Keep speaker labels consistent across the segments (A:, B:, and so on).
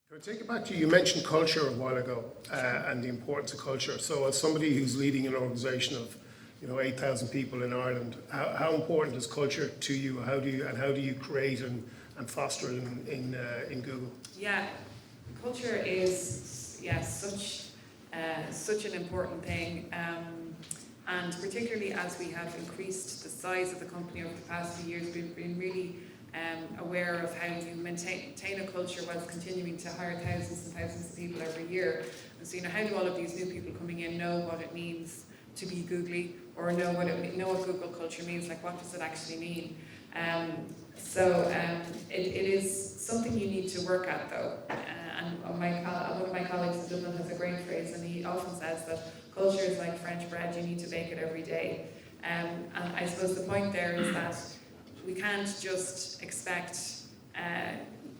A: Can I take it back to you? You mentioned culture a while ago and the importance of culture. So, as somebody who's leading an organisation of 8,000 people in Ireland, how important is culture to you? How do you create and foster it in Google?
B: Yeah, culture is such an important thing, and particularly as we have increased the size of the company over the past few years, we've been really aware of how you maintain a culture whilst continuing to hire thousands and thousands of people every year. And so, how do all of these new people coming in know what it means to be googly, or know what Google culture means? Like, what does it actually mean? It is something you need to work at, though. And one of my colleagues in Dublin has a great phrase, and he often says that culture is like French bread; you need to bake it every day. And I suppose the point there is that we can't just expect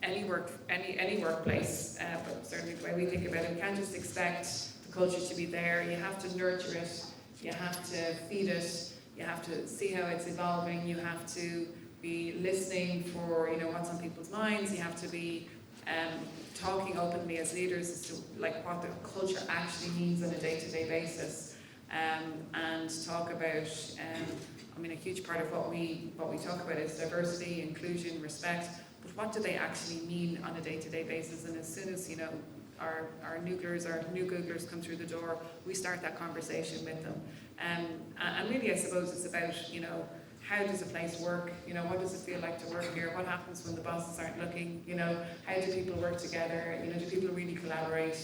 B: any workplace, but certainly the way we think about it, we can't just expect the culture to be there. You have to nurture it, you have to feed it, you have to see how it's evolving, you have to be listening for what's on people's minds, you have to be talking openly as leaders as to what the culture actually means on a day-to-day basis, and talk about a huge part of what we talk about is diversity, inclusion, respect, but what do they actually mean on a day-to-day basis? And as soon as our new Googlers come through the door, we start that conversation with them. And really, I suppose it's about how does a place work? What does it feel like to work here? What happens when the bosses aren't looking? How do people work together? Do people really collaborate?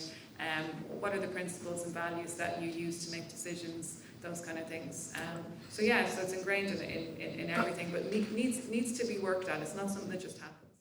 B: What are the principles and values that you use to make decisions? Those kind of things. So it's ingrained in everything, but needs to be worked at. It's not something that just happens.